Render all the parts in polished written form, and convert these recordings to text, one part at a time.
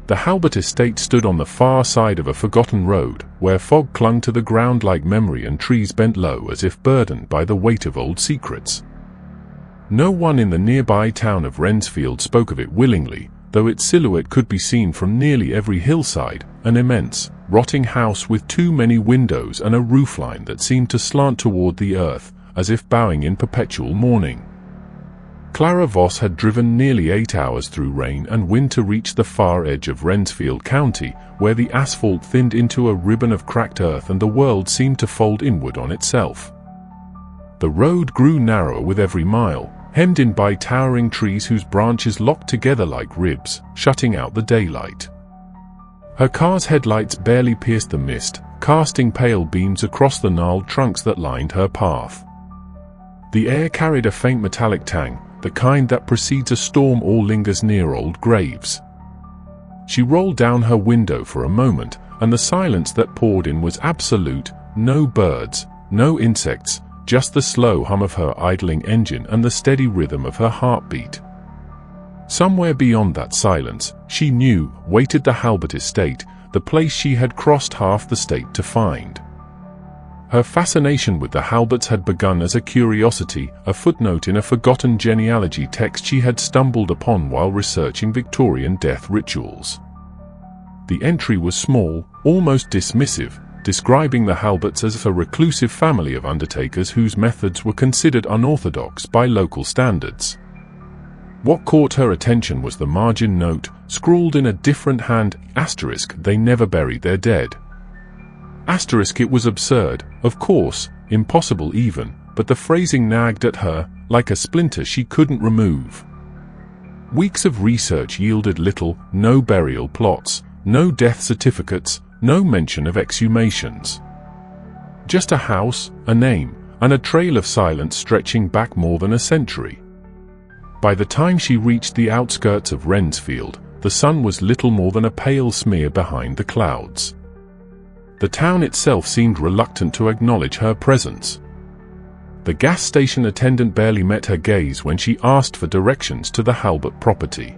The Halbert estate stood on the far side of a forgotten road, where fog clung to the ground like memory and trees bent low as if burdened by the weight of old secrets. No one in the nearby town of Rensfield spoke of it willingly, though its silhouette could be seen from nearly every hillside, an immense, rotting house with too many windows and a roofline that seemed to slant toward the earth, as if bowing in perpetual mourning. Clara Voss had driven nearly 8 hours through rain and wind to reach the far edge of Rensfield County, where the asphalt thinned into a ribbon of cracked earth and the world seemed to fold inward on itself. The road grew narrower with every mile, hemmed in by towering trees whose branches locked together like ribs, shutting out the daylight. Her car's headlights barely pierced the mist, casting pale beams across the gnarled trunks that lined her path. The air carried a faint metallic tang, the kind that precedes a storm or lingers near old graves. She rolled down her window for a moment, and the silence that poured in was absolute. No birds, no insects, just the slow hum of her idling engine and the steady rhythm of her heartbeat. Somewhere beyond that silence, she knew, waited the Halbert estate, the place she had crossed half the state to find. Her fascination with the Halberts had begun as a curiosity, a footnote in a forgotten genealogy text she had stumbled upon while researching Victorian death rituals. The entry was small, almost dismissive, describing the Halberts as a reclusive family of undertakers whose methods were considered unorthodox by local standards. What caught her attention was the margin note, scrawled in a different hand, *, they never buried their dead. It was absurd, of course, impossible even, but the phrasing nagged at her, like a splinter she couldn't remove. Weeks of research yielded little, no burial plots, no death certificates, no mention of exhumations. Just a house, a name, and a trail of silence stretching back more than a century. By the time she reached the outskirts of Rensfield, the sun was little more than a pale smear behind the clouds. The town itself seemed reluctant to acknowledge her presence. The gas station attendant barely met her gaze when she asked for directions to the Halbert property.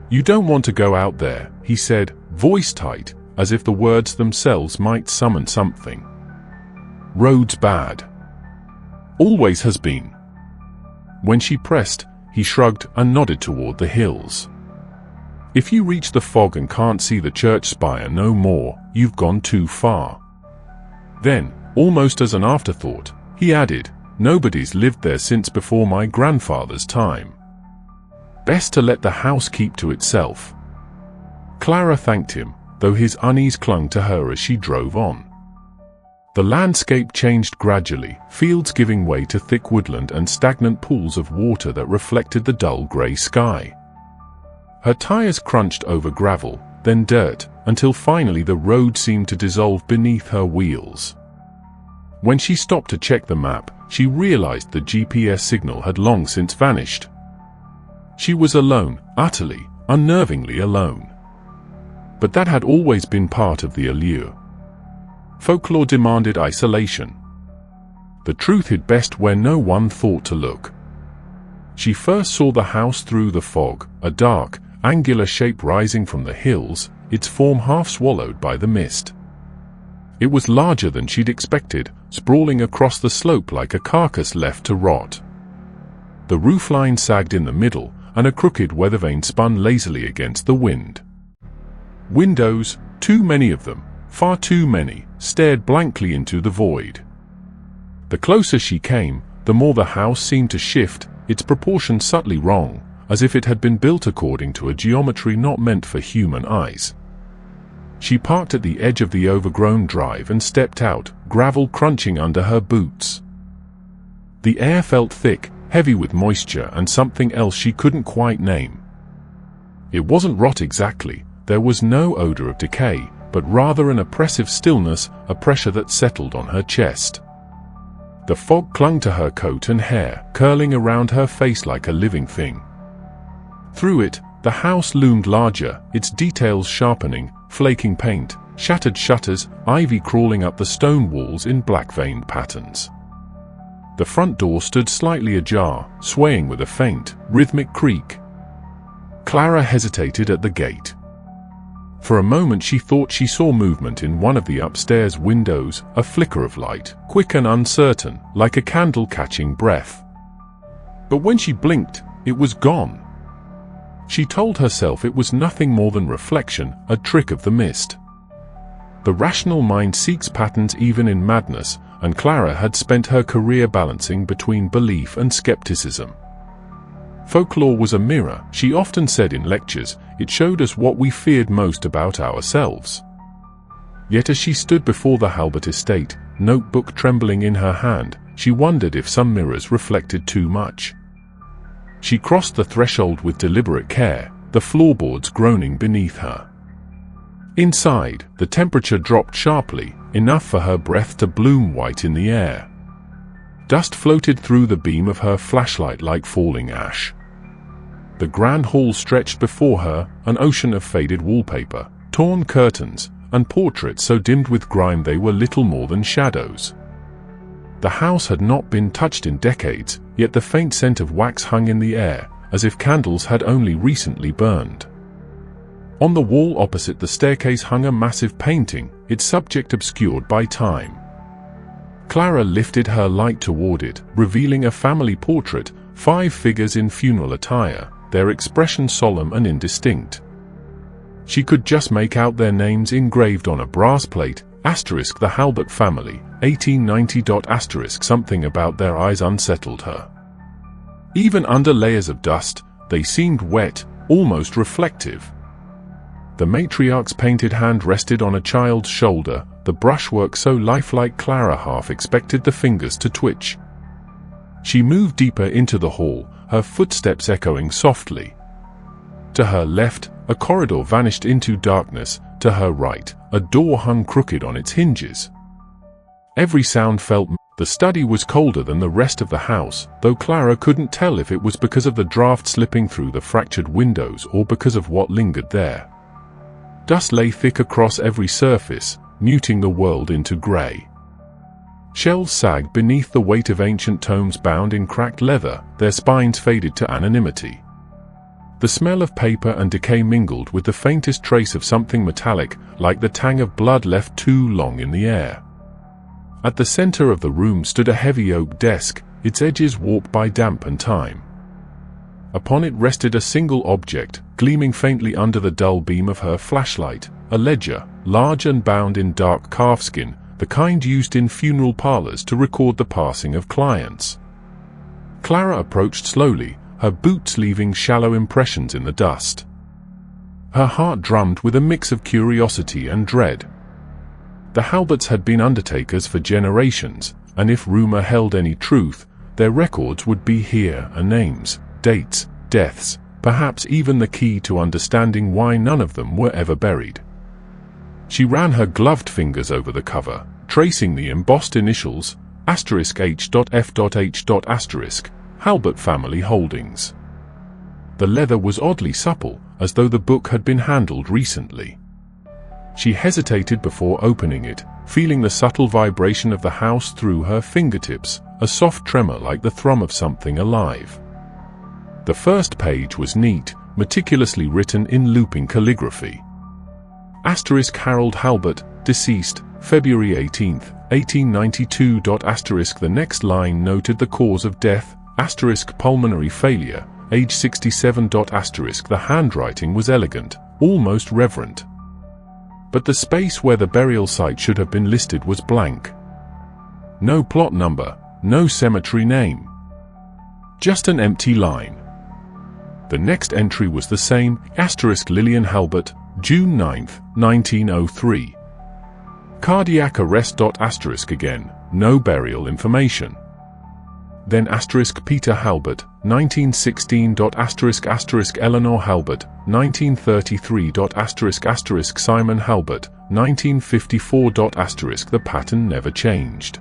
"You don't want to go out there," he said, voice tight, as if the words themselves might summon something. "Road's bad. Always has been." When she pressed, he shrugged and nodded toward the hills. "If you reach the fog and can't see the church spire no more, you've gone too far." Then, almost as an afterthought, he added, "Nobody's lived there since before my grandfather's time. Best to let the house keep to itself." Clara thanked him, though his unease clung to her as she drove on. The landscape changed gradually, fields giving way to thick woodland and stagnant pools of water that reflected the dull grey sky. Her tires crunched over gravel, then dirt, until finally the road seemed to dissolve beneath her wheels. When she stopped to check the map, she realized the GPS signal had long since vanished. She was alone, utterly, unnervingly alone. But that had always been part of the allure. Folklore demanded isolation. The truth hid best where no one thought to look. She first saw the house through the fog, a dark, angular shape rising from the hills, its form half swallowed by the mist. It was larger than she'd expected, sprawling across the slope like a carcass left to rot. The roofline sagged in the middle, and a crooked weather vane spun lazily against the wind. Windows, too many of them, far too many, stared blankly into the void. The closer she came, the more the house seemed to shift, its proportions subtly wrong, as if it had been built according to a geometry not meant for human eyes. She parked at the edge of the overgrown drive and stepped out, gravel crunching under her boots. The air felt thick, heavy with moisture and something else she couldn't quite name. It wasn't rot exactly, there was no odor of decay, but rather an oppressive stillness, a pressure that settled on her chest. The fog clung to her coat and hair, curling around her face like a living thing. Through it, the house loomed larger, its details sharpening, flaking paint, shattered shutters, ivy crawling up the stone walls in black-veined patterns. The front door stood slightly ajar, swaying with a faint, rhythmic creak. Clara hesitated at the gate. For a moment she thought she saw movement in one of the upstairs windows, a flicker of light, quick and uncertain, like a candle catching breath. But when she blinked, it was gone. She told herself it was nothing more than reflection, a trick of the mist. The rational mind seeks patterns even in madness, and Clara had spent her career balancing between belief and skepticism. Folklore was a mirror, she often said in lectures. It showed us what we feared most about ourselves. Yet as she stood before the Halbert estate, notebook trembling in her hand, she wondered if some mirrors reflected too much. She crossed the threshold with deliberate care, the floorboards groaning beneath her. Inside, the temperature dropped sharply, enough for her breath to bloom white in the air. Dust floated through the beam of her flashlight like falling ash. The grand hall stretched before her, an ocean of faded wallpaper, torn curtains, and portraits so dimmed with grime they were little more than shadows. The house had not been touched in decades, yet the faint scent of wax hung in the air, as if candles had only recently burned. On the wall opposite the staircase hung a massive painting, its subject obscured by time. Clara lifted her light toward it, revealing a family portrait, 5 figures in funeral attire, their expression solemn and indistinct. She could just make out their names engraved on a brass plate, * the Halbert family, 1890. * something about their eyes unsettled her. Even under layers of dust, they seemed wet, almost reflective. The matriarch's painted hand rested on a child's shoulder, the brushwork so lifelike Clara half expected the fingers to twitch. She moved deeper into the hall, her footsteps echoing softly. To her left, a corridor vanished into darkness. To her right, a door hung crooked on its hinges. Every sound felt. The study was colder than the rest of the house, though Clara couldn't tell if it was because of the draft slipping through the fractured windows or because of what lingered there. Dust lay thick across every surface, muting the world into grey. Shelves sagged beneath the weight of ancient tomes bound in cracked leather, their spines faded to anonymity. The smell of paper and decay mingled with the faintest trace of something metallic, like the tang of blood left too long in the air. At the center of the room stood a heavy oak desk, its edges warped by damp and time. Upon it rested a single object, gleaming faintly under the dull beam of her flashlight, a ledger, large and bound in dark calfskin, the kind used in funeral parlors to record the passing of clients. Clara approached slowly, her boots leaving shallow impressions in the dust. Her heart drummed with a mix of curiosity and dread. The Halberts had been undertakers for generations, and if rumor held any truth, their records would be here, names, dates, deaths, perhaps even the key to understanding why none of them were ever buried. She ran her gloved fingers over the cover, tracing the embossed initials, *H.F.H. Halbert Family Holdings. The leather was oddly supple, as though the book had been handled recently. She hesitated before opening it, feeling the subtle vibration of the house through her fingertips, a soft tremor like the thrum of something alive. The first page was neat, meticulously written in looping calligraphy. *Harold Halbert, deceased, February 18, 1892. The next line noted the cause of death, pulmonary failure, age 67. The handwriting was elegant, almost reverent. But the space where the burial site should have been listed was blank. No plot number, no cemetery name. Just an empty line. The next entry was the same, Lillian Halbert, June 9, 1903. Cardiac arrest. Again, no burial information. Then Peter Halbert, 1916. Eleanor Halbert, 1933. Simon Halbert, 1954. The pattern never changed.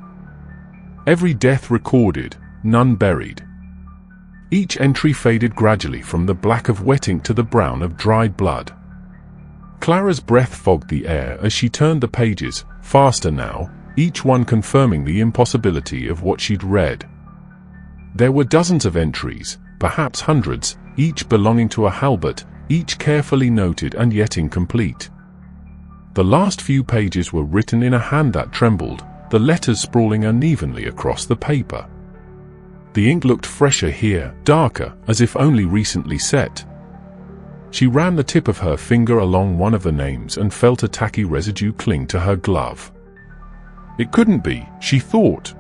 Every death recorded, none buried. Each entry faded gradually from the black of wet ink to the brown of dried blood. Clara's breath fogged the air as she turned the pages, faster now, each one confirming the impossibility of what she'd read. There were dozens of entries, perhaps hundreds, each belonging to a Halbert, each carefully noted and yet incomplete. The last few pages were written in a hand that trembled, the letters sprawling unevenly across the paper. The ink looked fresher here, darker, as if only recently set. She ran the tip of her finger along one of the names and felt a tacky residue cling to her glove. It couldn't be, she thought.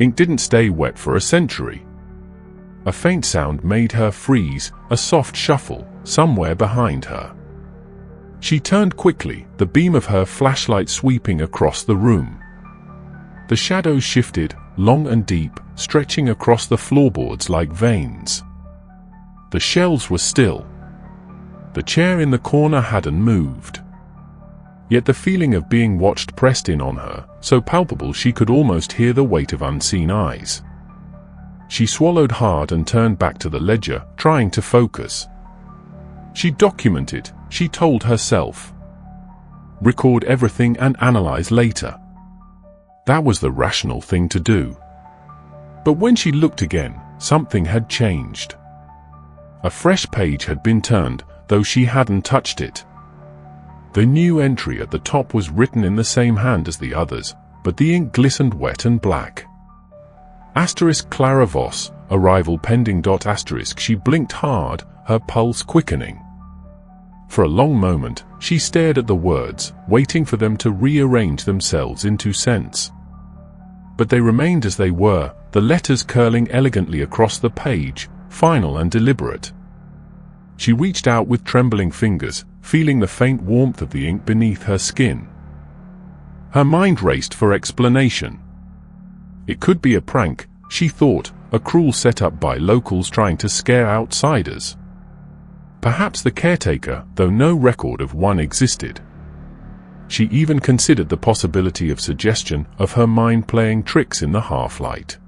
Ink didn't stay wet for a century. A faint sound made her freeze, a soft shuffle, somewhere behind her. She turned quickly, the beam of her flashlight sweeping across the room. The shadows shifted, long and deep, stretching across the floorboards like veins. The shelves were still. The chair in the corner hadn't moved. Yet the feeling of being watched pressed in on her, so palpable she could almost hear the weight of unseen eyes. She swallowed hard and turned back to the ledger, trying to focus. She'd document it, she told herself. Record everything and analyze later. That was the rational thing to do. But when she looked again, something had changed. A fresh page had been turned, though she hadn't touched it. The new entry at the top was written in the same hand as the others, but the ink glistened wet and black. Asterisk Clara Voss, arrival pending. Asterisk. She blinked hard, her pulse quickening. For a long moment, she stared at the words, waiting for them to rearrange themselves into sense. But they remained as they were, the letters curling elegantly across the page, final and deliberate. She reached out with trembling fingers, feeling the faint warmth of the ink beneath her skin. Her mind raced for explanation. It could be a prank, she thought, a cruel setup by locals trying to scare outsiders. Perhaps the caretaker, though no record of one existed. She even considered the possibility of suggestion of her mind playing tricks in the half-light.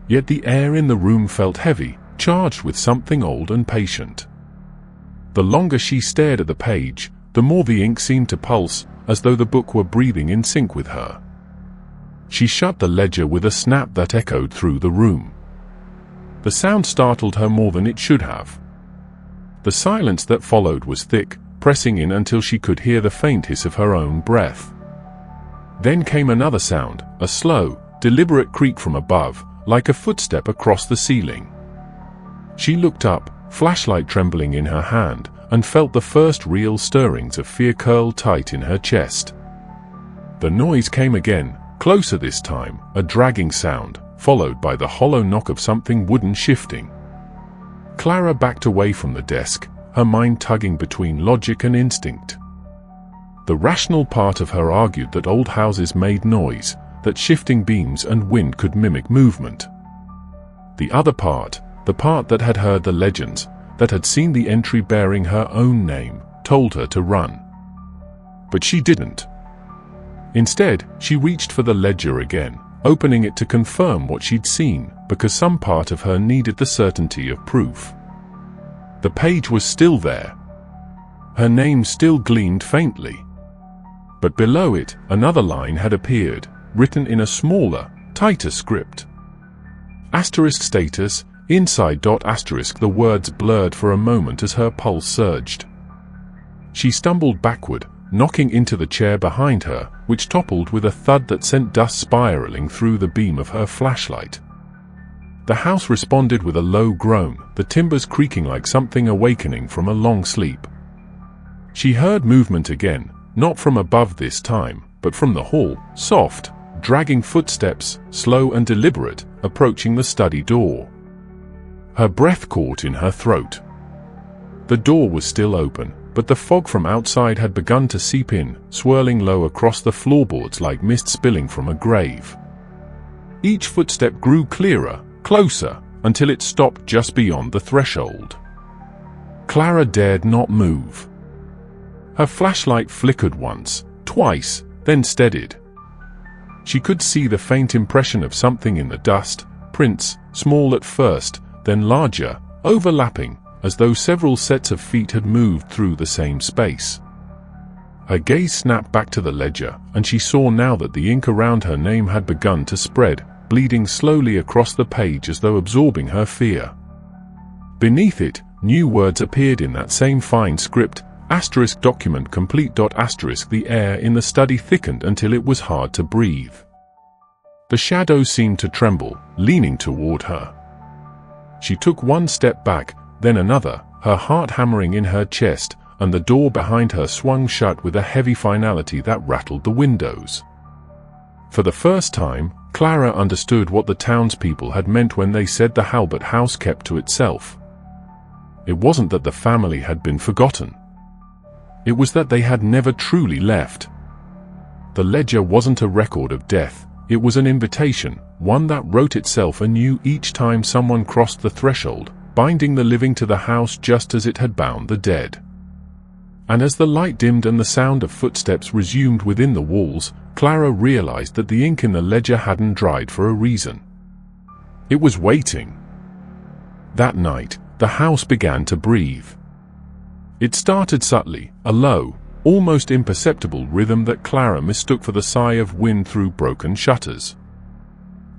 Yet the air in the room felt heavy, charged with something old and patient. The longer she stared at the page, the more the ink seemed to pulse, as though the book were breathing in sync with her. She shut the ledger with a snap that echoed through the room. The sound startled her more than it should have. The silence that followed was thick, pressing in until she could hear the faint hiss of her own breath. Then came another sound, a slow, deliberate creak from above, like a footstep across the ceiling. She looked up, flashlight trembling in her hand, and felt the first real stirrings of fear curl tight in her chest. The noise came again, closer this time, a dragging sound, followed by the hollow knock of something wooden shifting. Clara backed away from the desk, her mind tugging between logic and instinct. The rational part of her argued that old houses made noise, that shifting beams and wind could mimic movement. The other part, the part that had heard the legends, that had seen the entry bearing her own name, told her to run. But she didn't. Instead, she reached for the ledger again, opening it to confirm what she'd seen, because some part of her needed the certainty of proof. The page was still there. Her name still gleamed faintly. But below it, another line had appeared, written in a smaller, tighter script. Asterisk status, inside. Asterisk. The words blurred for a moment as her pulse surged. She stumbled backward, knocking into the chair behind her, which toppled with a thud that sent dust spiraling through the beam of her flashlight. The house responded with a low groan, the timbers creaking like something awakening from a long sleep. She heard movement again, not from above this time, but from the hall, soft, dragging footsteps, slow and deliberate, approaching the study door. Her breath caught in her throat. The door was still open, but the fog from outside had begun to seep in, swirling low across the floorboards like mist spilling from a grave. Each footstep grew clearer, closer, until it stopped just beyond the threshold. Clara dared not move. Her flashlight flickered once, twice, then steadied. She could see the faint impression of something in the dust, prints, small at first, then larger, overlapping, as though several sets of feet had moved through the same space. Her gaze snapped back to the ledger, and she saw now that the ink around her name had begun to spread, bleeding slowly across the page as though absorbing her fear. Beneath it, new words appeared in that same fine script, Document complete. The air in the study thickened until it was hard to breathe. The shadows seemed to tremble, leaning toward her. She took one step back, then another, her heart hammering in her chest, and the door behind her swung shut with a heavy finality that rattled the windows. For the first time, Clara understood what the townspeople had meant when they said the Halbert house kept to itself. It wasn't that the family had been forgotten. It was that they had never truly left. The ledger wasn't a record of death, it was an invitation, one that wrote itself anew each time someone crossed the threshold, binding the living to the house just as it had bound the dead. And as the light dimmed and the sound of footsteps resumed within the walls, Clara realized that the ink in the ledger hadn't dried for a reason. It was waiting. That night, the house began to breathe. It started subtly, a low, almost imperceptible rhythm that Clara mistook for the sigh of wind through broken shutters.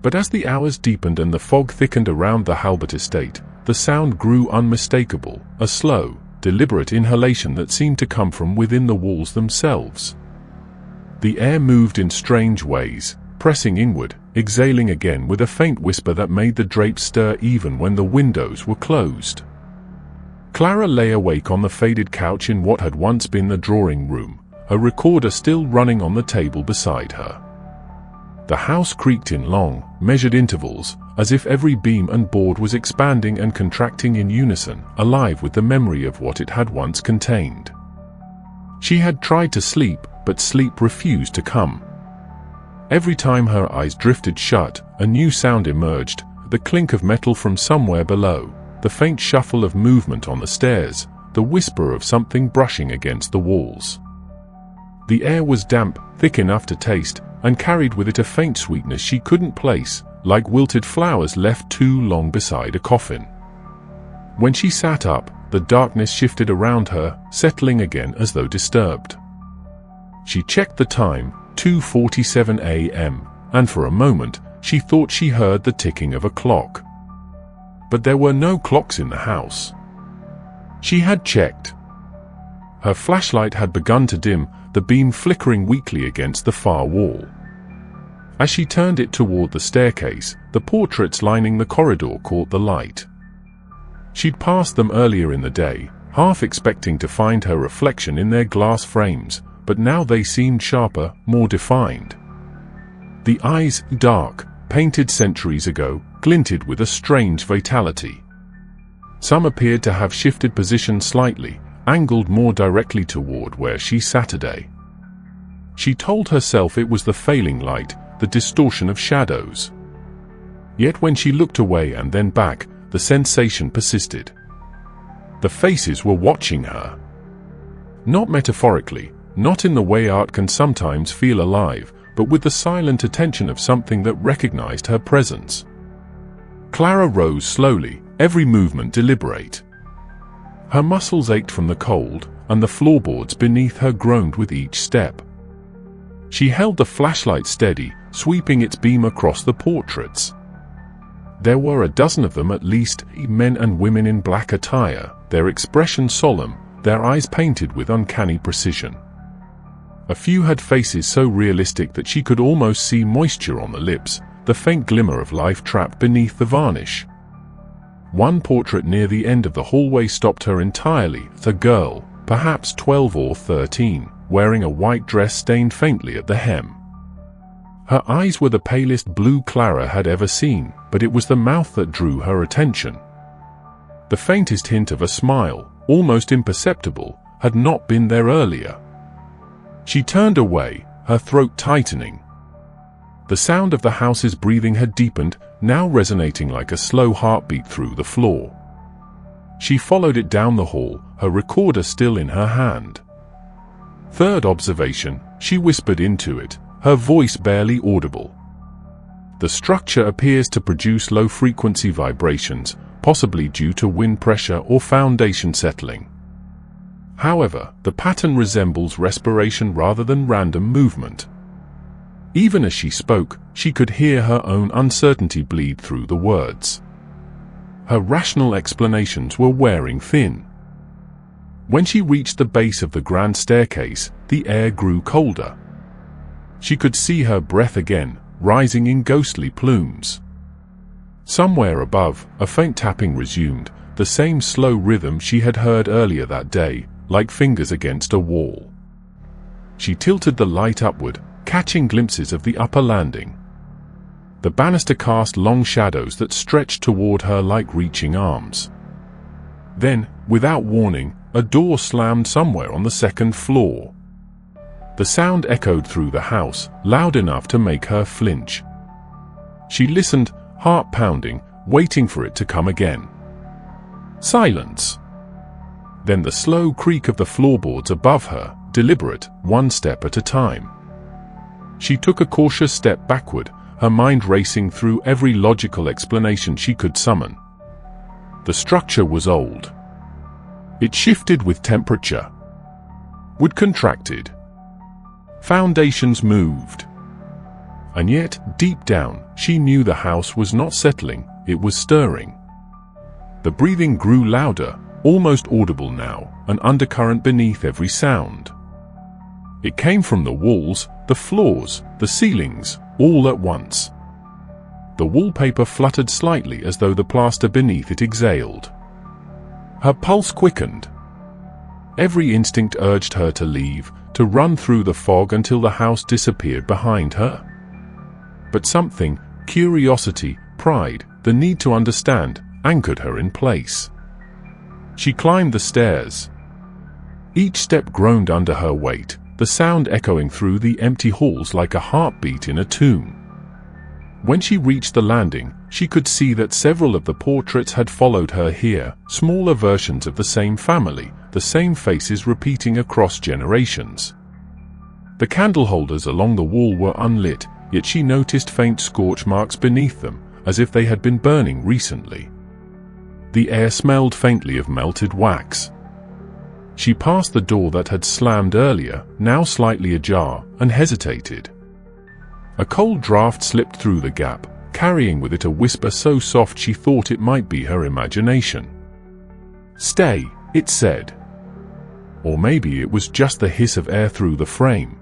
But as the hours deepened and the fog thickened around the Halbert estate, the sound grew unmistakable, a slow, deliberate inhalation that seemed to come from within the walls themselves. The air moved in strange ways, pressing inward, exhaling again with a faint whisper that made the drapes stir even when the windows were closed. Clara lay awake on the faded couch in what had once been the drawing room, a recorder still running on the table beside her. The house creaked in long, measured intervals, as if every beam and board was expanding and contracting in unison, alive with the memory of what it had once contained. She had tried to sleep, but sleep refused to come. Every time her eyes drifted shut, a new sound emerged, the clink of metal from somewhere below, the faint shuffle of movement on the stairs, the whisper of something brushing against the walls. The air was damp, thick enough to taste, and carried with it a faint sweetness she couldn't place, like wilted flowers left too long beside a coffin. When she sat up, the darkness shifted around her, settling again as though disturbed. She checked the time, 2:47 a.m., and for a moment, she thought she heard the ticking of a clock. But there were no clocks in the house. She had checked. Her flashlight had begun to dim, the beam flickering weakly against the far wall. As she turned it toward the staircase, the portraits lining the corridor caught the light. She'd passed them earlier in the day, half expecting to find her reflection in their glass frames, but now they seemed sharper, more defined. The eyes, dark, painted centuries ago, glinted with a strange vitality. Some appeared to have shifted position slightly, angled more directly toward where she sat today. She told herself it was the failing light, the distortion of shadows. Yet when she looked away and then back, the sensation persisted. The faces were watching her. Not metaphorically, not in the way art can sometimes feel alive, but with the silent attention of something that recognized her presence. Clara rose slowly, every movement deliberate. Her muscles ached from the cold, and the floorboards beneath her groaned with each step. She held the flashlight steady, sweeping its beam across the portraits. There were a dozen of them at least, men and women in black attire, their expression solemn, their eyes painted with uncanny precision. A few had faces so realistic that she could almost see moisture on the lips, the faint glimmer of life trapped beneath the varnish. One portrait near the end of the hallway stopped her entirely, a girl, perhaps 12 or 13, wearing a white dress stained faintly at the hem. Her eyes were the palest blue Clara had ever seen, but it was the mouth that drew her attention. The faintest hint of a smile, almost imperceptible, had not been there earlier. She turned away, her throat tightening. The sound of the house's breathing had deepened, now resonating like a slow heartbeat through the floor. She followed it down the hall, her recorder still in her hand. Third observation, she whispered into it, her voice barely audible. The structure appears to produce low-frequency vibrations, possibly due to wind pressure or foundation settling. However, the pattern resembles respiration rather than random movement. Even as she spoke, she could hear her own uncertainty bleed through the words. Her rational explanations were wearing thin. When she reached the base of the grand staircase, the air grew colder. She could see her breath again, rising in ghostly plumes. Somewhere above, a faint tapping resumed, the same slow rhythm she had heard earlier that day, like fingers against a wall. She tilted the light upward, catching glimpses of the upper landing. The banister cast long shadows that stretched toward her like reaching arms. Then, without warning, a door slammed somewhere on the second floor. The sound echoed through the house, loud enough to make her flinch. She listened, heart pounding, waiting for it to come again. Silence. Then the slow creak of the floorboards above her, deliberate, one step at a time. She took a cautious step backward, her mind racing through every logical explanation she could summon. The structure was old. It shifted with temperature. Wood contracted. Foundations moved. And yet, deep down, she knew the house was not settling, it was stirring. The breathing grew louder, almost audible now, an undercurrent beneath every sound. It came from the walls, the floors, the ceilings, all at once. The wallpaper fluttered slightly as though the plaster beneath it exhaled. Her pulse quickened. Every instinct urged her to leave, to run through the fog until the house disappeared behind her. But something, curiosity, pride, the need to understand, anchored her in place. She climbed the stairs. Each step groaned under her weight, the sound echoing through the empty halls like a heartbeat in a tomb. When she reached the landing, she could see that several of the portraits had followed her here, smaller versions of the same family, the same faces repeating across generations. The candle holders along the wall were unlit, yet she noticed faint scorch marks beneath them, as if they had been burning recently. The air smelled faintly of melted wax. She passed the door that had slammed earlier, now slightly ajar, and hesitated. A cold draft slipped through the gap, carrying with it a whisper so soft she thought it might be her imagination. "Stay," it said. Or maybe it was just the hiss of air through the frame.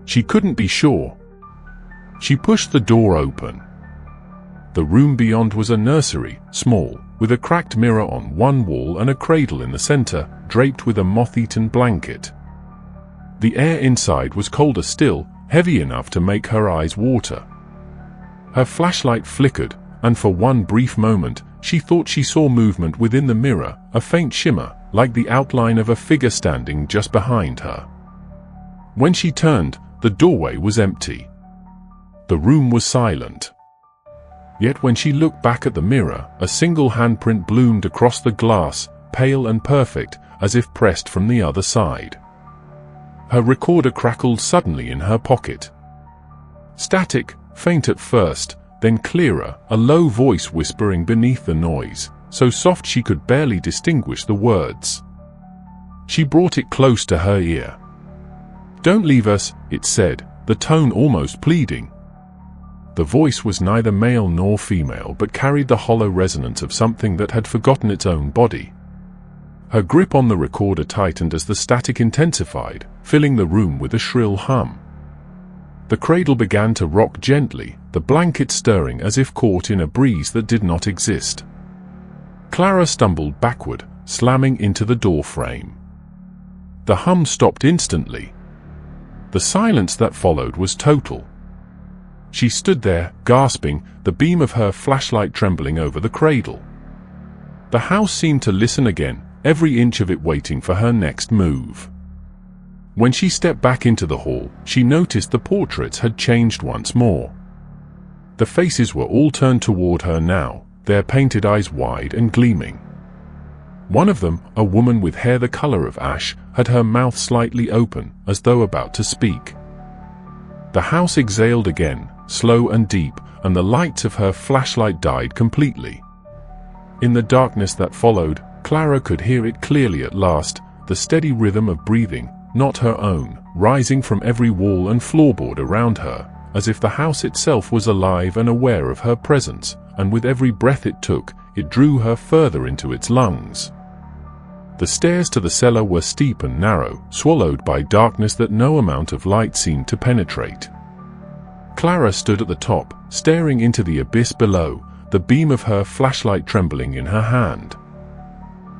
She couldn't be sure. She pushed the door open. The room beyond was a nursery, small, with a cracked mirror on one wall and a cradle in the center, draped with a moth-eaten blanket. The air inside was colder still, heavy enough to make her eyes water. Her flashlight flickered, and for one brief moment, she thought she saw movement within the mirror, a faint shimmer, like the outline of a figure standing just behind her. When she turned, the doorway was empty. The room was silent. Yet when she looked back at the mirror, a single handprint bloomed across the glass, pale and perfect, as if pressed from the other side. Her recorder crackled suddenly in her pocket. Static, faint at first, then clearer, a low voice whispering beneath the noise, so soft she could barely distinguish the words. She brought it close to her ear. "Don't leave us," it said, the tone almost pleading. The voice was neither male nor female but carried the hollow resonance of something that had forgotten its own body. Her grip on the recorder tightened as the static intensified, filling the room with a shrill hum. The cradle began to rock gently, the blanket stirring as if caught in a breeze that did not exist. Clara stumbled backward, slamming into the door frame. The hum stopped instantly. The silence that followed was total. She stood there, gasping, the beam of her flashlight trembling over the cradle. The house seemed to listen again, every inch of it waiting for her next move. When she stepped back into the hall, she noticed the portraits had changed once more. The faces were all turned toward her now, their painted eyes wide and gleaming. One of them, a woman with hair the color of ash, had her mouth slightly open, as though about to speak. The house exhaled again, slow and deep, and the lights of her flashlight died completely. In the darkness that followed, Clara could hear it clearly at last, the steady rhythm of breathing, not her own, rising from every wall and floorboard around her, as if the house itself was alive and aware of her presence, and with every breath it took, it drew her further into its lungs. The stairs to the cellar were steep and narrow, swallowed by darkness that no amount of light seemed to penetrate. Clara stood at the top, staring into the abyss below, the beam of her flashlight trembling in her hand.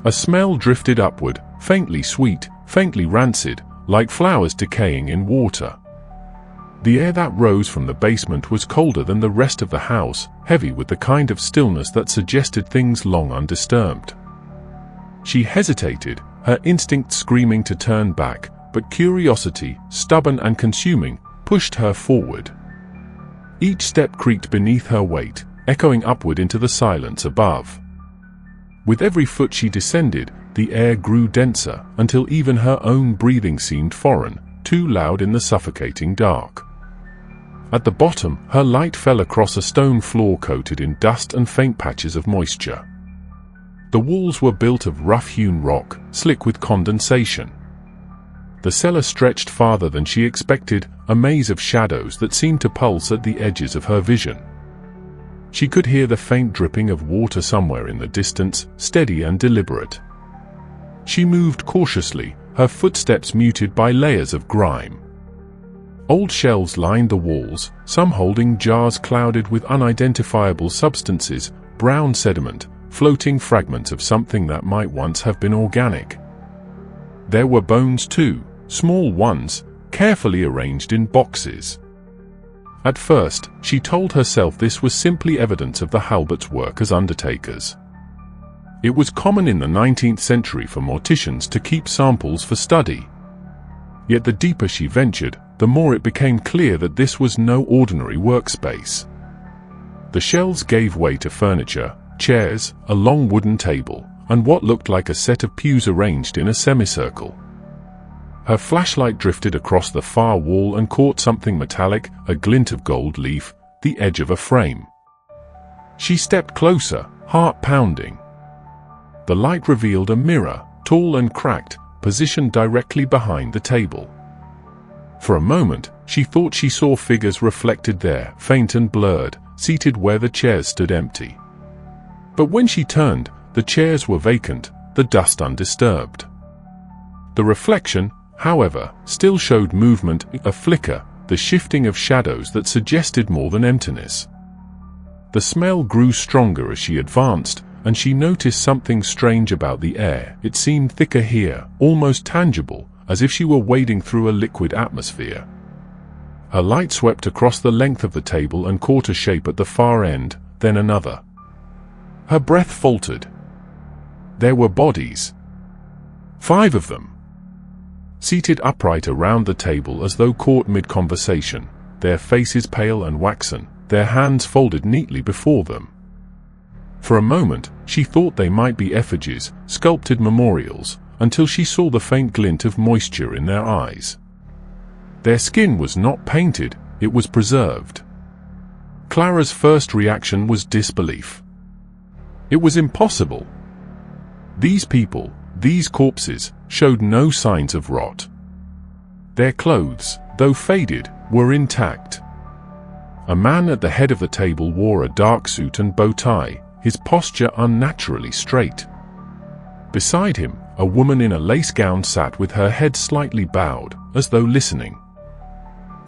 A smell drifted upward, faintly sweet, faintly rancid, like flowers decaying in water. The air that rose from the basement was colder than the rest of the house, heavy with the kind of stillness that suggested things long undisturbed. She hesitated, her instinct screaming to turn back, but curiosity, stubborn and consuming, pushed her forward. Each step creaked beneath her weight, echoing upward into the silence above. With every foot she descended, the air grew denser, until even her own breathing seemed foreign, too loud in the suffocating dark. At the bottom, her light fell across a stone floor coated in dust and faint patches of moisture. The walls were built of rough-hewn rock, slick with condensation. The cellar stretched farther than she expected, a maze of shadows that seemed to pulse at the edges of her vision. She could hear the faint dripping of water somewhere in the distance, steady and deliberate. She moved cautiously, her footsteps muted by layers of grime. Old shelves lined the walls, some holding jars clouded with unidentifiable substances, brown sediment, floating fragments of something that might once have been organic. There were bones too, small ones, carefully arranged in boxes. At first, she told herself this was simply evidence of the Halberts' work as undertakers. It was common in the 19th century for morticians to keep samples for study. Yet the deeper she ventured, the more it became clear that this was no ordinary workspace. The shelves gave way to furniture, chairs, a long wooden table, and what looked like a set of pews arranged in a semicircle. Her flashlight drifted across the far wall and caught something metallic, a glint of gold leaf, the edge of a frame. She stepped closer, heart pounding. The light revealed a mirror, tall and cracked, positioned directly behind the table. For a moment, she thought she saw figures reflected there, faint and blurred, seated where the chairs stood empty. But when she turned, the chairs were vacant, the dust undisturbed. The reflection, however, still showed movement, a flicker, the shifting of shadows that suggested more than emptiness. The smell grew stronger as she advanced, and she noticed something strange about the air. It seemed thicker here, almost tangible, as if she were wading through a liquid atmosphere. Her light swept across the length of the table and caught a shape at the far end, then another. Her breath faltered. There were bodies. 5 of them. Seated upright around the table as though caught mid-conversation, their faces pale and waxen, their hands folded neatly before them. For a moment, she thought they might be effigies, sculpted memorials, until she saw the faint glint of moisture in their eyes. Their skin was not painted, it was preserved. Clara's first reaction was disbelief. It was impossible. These people, these corpses, showed no signs of rot. Their clothes, though faded, were intact. A man at the head of the table wore a dark suit and bow tie, his posture unnaturally straight. Beside him, a woman in a lace gown sat with her head slightly bowed, as though listening.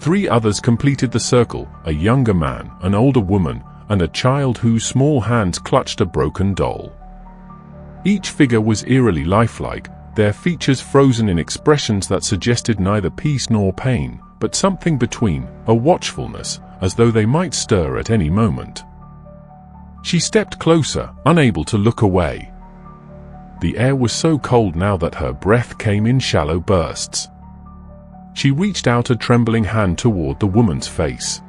3 others completed the circle, a younger man, an older woman, and a child whose small hands clutched a broken doll. Each figure was eerily lifelike, their features frozen in expressions that suggested neither peace nor pain, but something between, a watchfulness, as though they might stir at any moment. She stepped closer, unable to look away. The air was so cold now that her breath came in shallow bursts. She reached out a trembling hand toward the woman's face.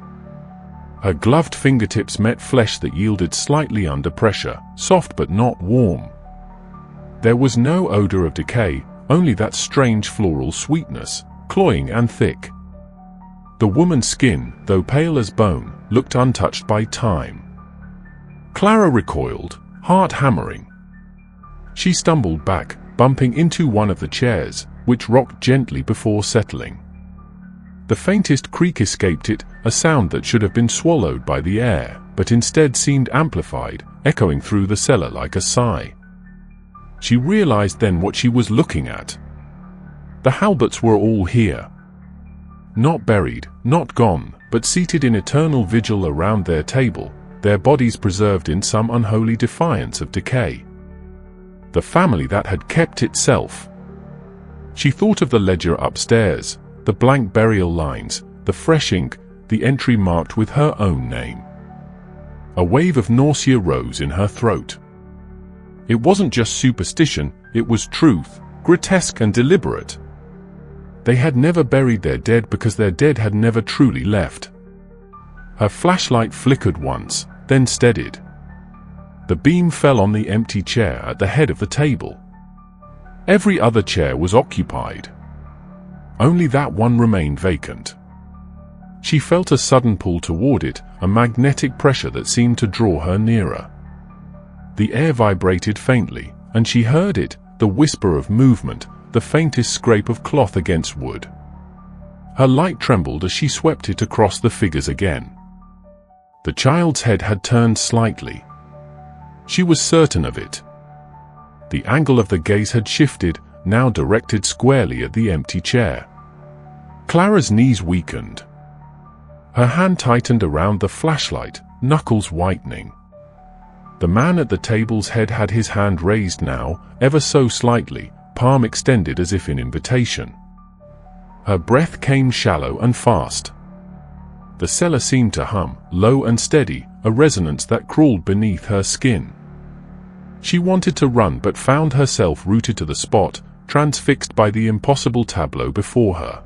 Her gloved fingertips met flesh that yielded slightly under pressure, soft but not warm. There was no odor of decay, only that strange floral sweetness, cloying and thick. The woman's skin, though pale as bone, looked untouched by time. Clara recoiled, heart hammering. She stumbled back, bumping into one of the chairs, which rocked gently before settling. The faintest creak escaped it, a sound that should have been swallowed by the air, but instead seemed amplified, echoing through the cellar like a sigh. She realized then what she was looking at. The Halberts were all here. Not buried, not gone, but seated in eternal vigil around their table, their bodies preserved in some unholy defiance of decay. The family that had kept itself. She thought of the ledger upstairs, the blank burial lines, the fresh ink, the entry marked with her own name. A wave of nausea rose in her throat. It wasn't just superstition, it was truth, grotesque and deliberate. They had never buried their dead because their dead had never truly left. Her flashlight flickered once, then steadied. The beam fell on the empty chair at the head of the table. Every other chair was occupied. Only that one remained vacant. She felt a sudden pull toward it, a magnetic pressure that seemed to draw her nearer. The air vibrated faintly, and she heard it, the whisper of movement, the faintest scrape of cloth against wood. Her light trembled as she swept it across the figures again. The child's head had turned slightly. She was certain of it. The angle of the gaze had shifted, now directed squarely at the empty chair. Clara's knees weakened. Her hand tightened around the flashlight, knuckles whitening. The man at the table's head had his hand raised now, ever so slightly, palm extended as if in invitation. Her breath came shallow and fast. The cellar seemed to hum, low and steady, a resonance that crawled beneath her skin. She wanted to run but found herself rooted to the spot, transfixed by the impossible tableau before her.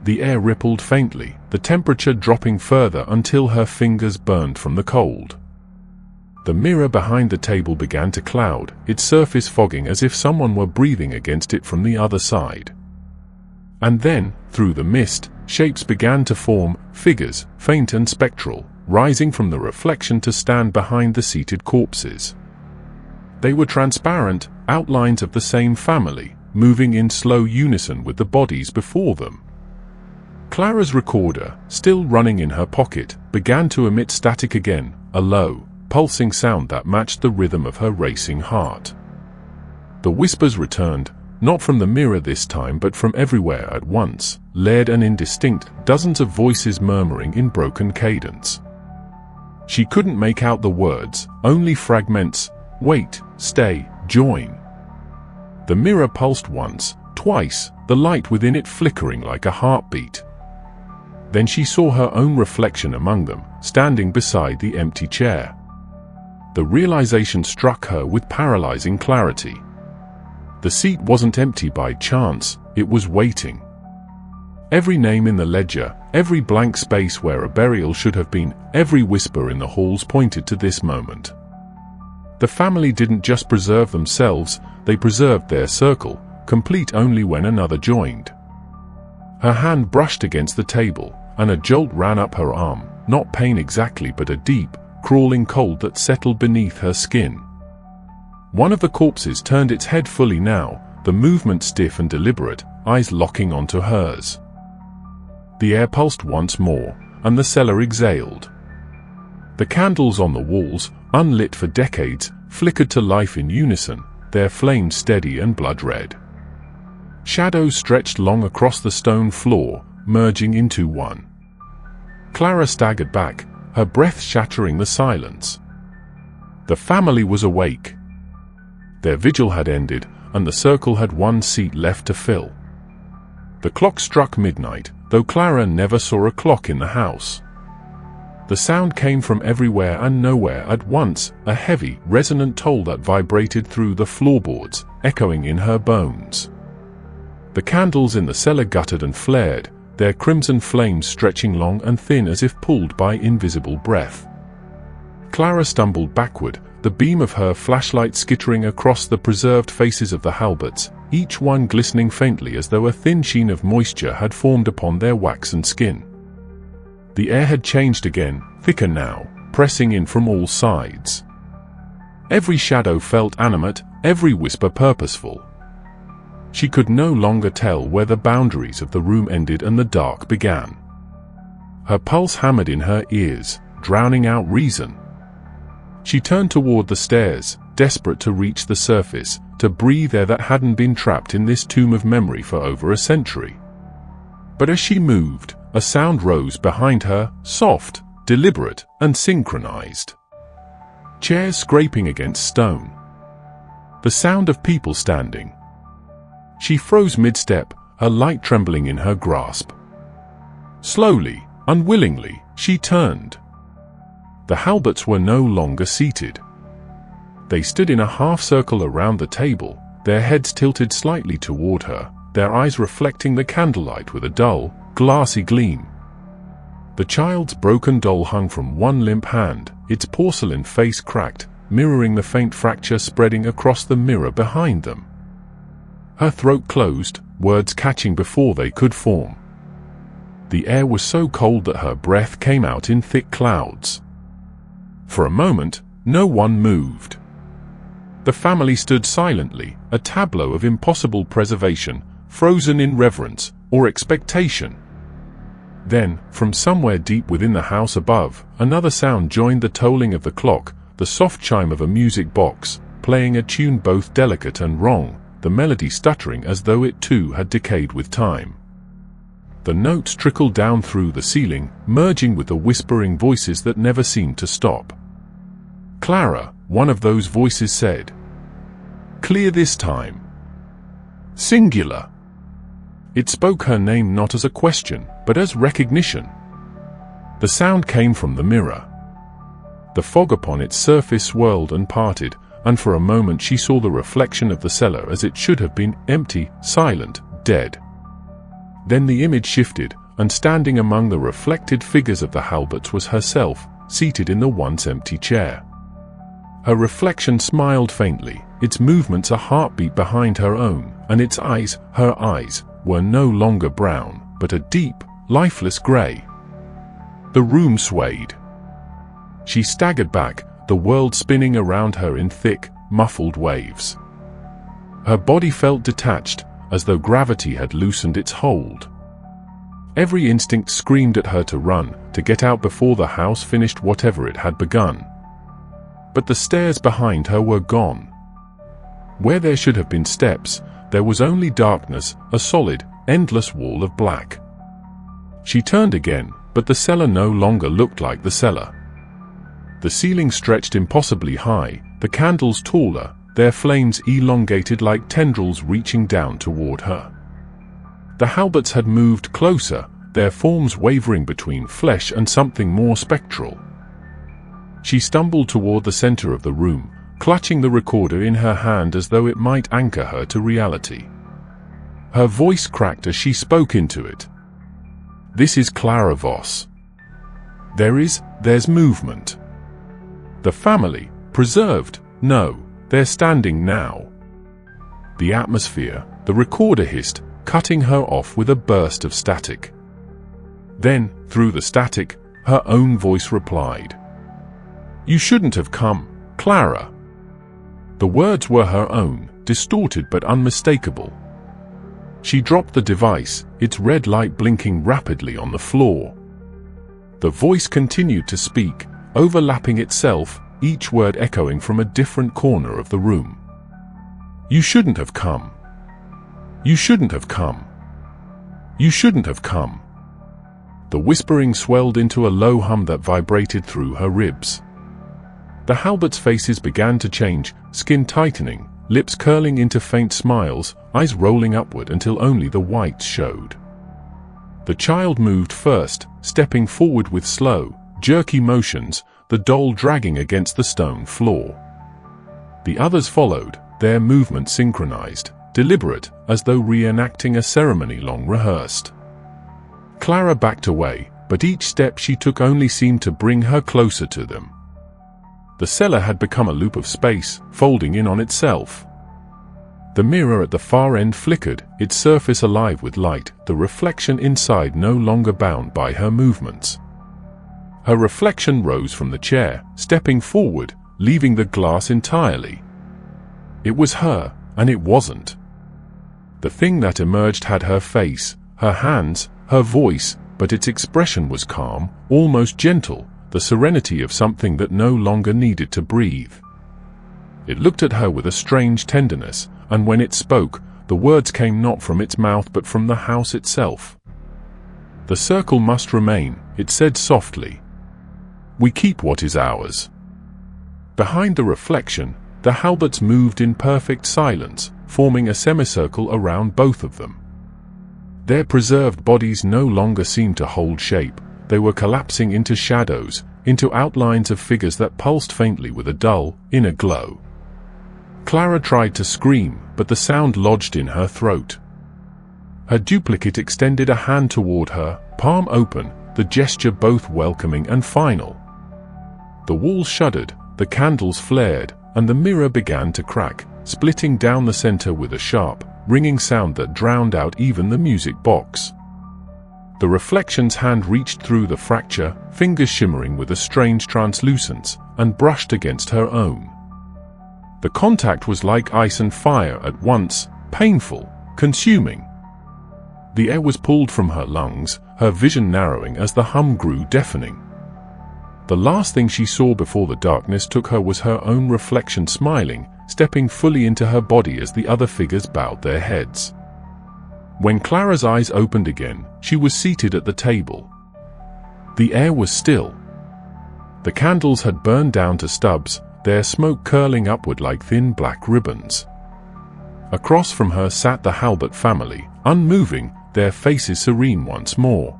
The air rippled faintly, the temperature dropping further until her fingers burned from the cold. The mirror behind the table began to cloud, its surface fogging as if someone were breathing against it from the other side. And then, through the mist, shapes began to form, figures, faint and spectral, rising from the reflection to stand behind the seated corpses. They were transparent, outlines of the same family, moving in slow unison with the bodies before them. Clara's recorder, still running in her pocket, began to emit static again, a low, pulsing sound that matched the rhythm of her racing heart. The whispers returned, not from the mirror this time but from everywhere at once, layered and indistinct, dozens of voices murmuring in broken cadence. She couldn't make out the words, only fragments: wait, stay, join. The mirror pulsed once, twice, the light within it flickering like a heartbeat. Then she saw her own reflection among them, standing beside the empty chair. The realization struck her with paralyzing clarity. The seat wasn't empty by chance, it was waiting. Every name in the ledger, every blank space where a burial should have been, every whisper in the halls pointed to this moment. The family didn't just preserve themselves, they preserved their circle, complete only when another joined. Her hand brushed against the table, and a jolt ran up her arm, not pain exactly but a deep, crawling cold that settled beneath her skin. One of the corpses turned its head fully now, the movement stiff and deliberate, eyes locking onto hers. The air pulsed once more, and the cellar exhaled. The candles on the walls, unlit for decades, flickered to life in unison, their flames steady and blood-red. Shadows stretched long across the stone floor, merging into one. Clara staggered back, her breath shattering the silence. The family was awake. Their vigil had ended, and the circle had one seat left to fill. The clock struck midnight, though Clara never saw a clock in the house. The sound came from everywhere and nowhere at once, a heavy, resonant toll that vibrated through the floorboards, echoing in her bones. The candles in the cellar guttered and flared, their crimson flames stretching long and thin as if pulled by invisible breath. Clara stumbled backward, the beam of her flashlight skittering across the preserved faces of the Halberts, each one glistening faintly as though a thin sheen of moisture had formed upon their waxen skin. The air had changed again, thicker now, pressing in from all sides. Every shadow felt animate, every whisper purposeful. She could no longer tell where the boundaries of the room ended and the dark began. Her pulse hammered in her ears, drowning out reason. She turned toward the stairs, desperate to reach the surface, to breathe air that hadn't been trapped in this tomb of memory for over a century. But as she moved, a sound rose behind her, soft, deliberate, and synchronized. Chairs scraping against stone. The sound of people standing. She froze mid-step, her light trembling in her grasp. Slowly, unwillingly, she turned. The Halberts were no longer seated. They stood in a half-circle around the table, their heads tilted slightly toward her, their eyes reflecting the candlelight with a dull, glassy gleam. The child's broken doll hung from one limp hand, its porcelain face cracked, mirroring the faint fracture spreading across the mirror behind them. Her throat closed, words catching before they could form. The air was so cold that her breath came out in thick clouds. For a moment, no one moved. The family stood silently, a tableau of impossible preservation, frozen in reverence or expectation. Then, from somewhere deep within the house above, another sound joined the tolling of the clock, the soft chime of a music box, playing a tune both delicate and wrong, the melody stuttering as though it too had decayed with time. The notes trickled down through the ceiling, merging with the whispering voices that never seemed to stop. Clara, one of those voices said. Clear this time. Singular. It spoke her name not as a question, but as recognition. The sound came from the mirror. The fog upon its surface swirled and parted, and for a moment she saw the reflection of the cellar as it should have been, empty, silent, dead. Then the image shifted, and standing among the reflected figures of the Halberts was herself, seated in the once empty chair. Her reflection smiled faintly, its movements a heartbeat behind her own, and its eyes, her eyes, were no longer brown, but a deep, lifeless grey. The room swayed. She staggered back, the world spinning around her in thick, muffled waves. Her body felt detached, as though gravity had loosened its hold. Every instinct screamed at her to run, to get out before the house finished whatever it had begun. But the stairs behind her were gone. Where there should have been steps, there was only darkness, a solid, endless wall of black. She turned again, but the cellar no longer looked like the cellar. The ceiling stretched impossibly high, the candles taller, their flames elongated like tendrils reaching down toward her. The Halberts had moved closer, their forms wavering between flesh and something more spectral. She stumbled toward the center of the room, clutching the recorder in her hand as though it might anchor her to reality. Her voice cracked as she spoke into it. This is Clara Voss. There's movement. The family, preserved, no, they're standing now. The atmosphere, the recorder hissed, cutting her off with a burst of static. Then, through the static, her own voice replied. You shouldn't have come, Clara. The words were her own, distorted but unmistakable. She dropped the device, its red light blinking rapidly on the floor. The voice continued to speak, overlapping itself, each word echoing from a different corner of the room. You shouldn't have come. You shouldn't have come. You shouldn't have come. The whispering swelled into a low hum that vibrated through her ribs. The Halberts' faces began to change, skin tightening, lips curling into faint smiles, eyes rolling upward until only the whites showed. The child moved first, stepping forward with slow, jerky motions, the doll dragging against the stone floor. The others followed, their movements synchronized, deliberate, as though reenacting a ceremony long rehearsed. Clara backed away, but each step she took only seemed to bring her closer to them. The cellar had become a loop of space, folding in on itself. The mirror at the far end flickered, its surface alive with light, the reflection inside no longer bound by her movements. Her reflection rose from the chair, stepping forward, leaving the glass entirely. It was her, and it wasn't. The thing that emerged had her face, her hands, her voice, but its expression was calm, almost gentle, the serenity of something that no longer needed to breathe. It looked at her with a strange tenderness, and when it spoke, the words came not from its mouth but from the house itself. "The circle must remain," it said softly. "We keep what is ours." Behind the reflection, the halberds moved in perfect silence, forming a semicircle around both of them. Their preserved bodies no longer seemed to hold shape. They were collapsing into shadows, into outlines of figures that pulsed faintly with a dull, inner glow. Clara tried to scream, but the sound lodged in her throat. Her duplicate extended a hand toward her, palm open, the gesture both welcoming and final. The walls shuddered, the candles flared, and the mirror began to crack, splitting down the center with a sharp, ringing sound that drowned out even the music box. The reflection's hand reached through the fracture, fingers shimmering with a strange translucence, and brushed against her own. The contact was like ice and fire at once, painful, consuming. The air was pulled from her lungs, her vision narrowing as the hum grew deafening. The last thing she saw before the darkness took her was her own reflection smiling, stepping fully into her body as the other figures bowed their heads. When Clara's eyes opened again, she was seated at the table. The air was still. The candles had burned down to stubs, their smoke curling upward like thin black ribbons. Across from her sat the Halbert family, unmoving, their faces serene once more.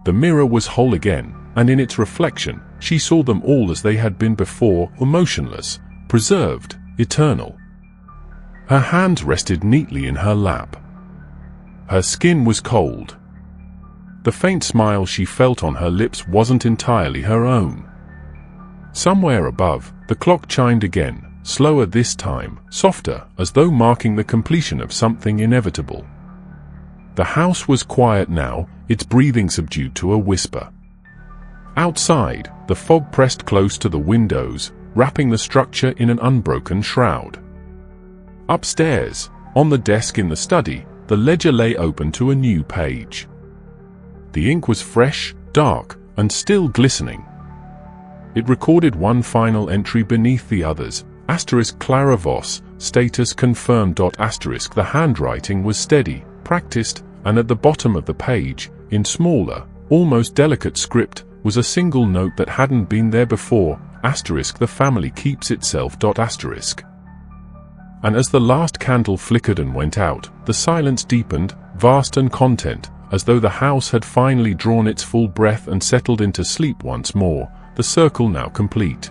The mirror was whole again, and in its reflection, she saw them all as they had been before, motionless, preserved, eternal. Her hands rested neatly in her lap. Her skin was cold. The faint smile she felt on her lips wasn't entirely her own. Somewhere above, the clock chimed again, slower this time, softer, as though marking the completion of something inevitable. The house was quiet now, its breathing subdued to a whisper. Outside, the fog pressed close to the windows, wrapping the structure in an unbroken shroud. Upstairs, on the desk in the study, the ledger lay open to a new page. The ink was fresh, dark, and still glistening. It recorded one final entry beneath the others, *Clara Voss, status confirmed. The handwriting was steady, practiced, and at the bottom of the page, in smaller, almost delicate script, was a single note that hadn't been there before, *The family keeps itself. And as the last candle flickered and went out, the silence deepened, vast and content, as though the house had finally drawn its full breath and settled into sleep once more, the circle now complete.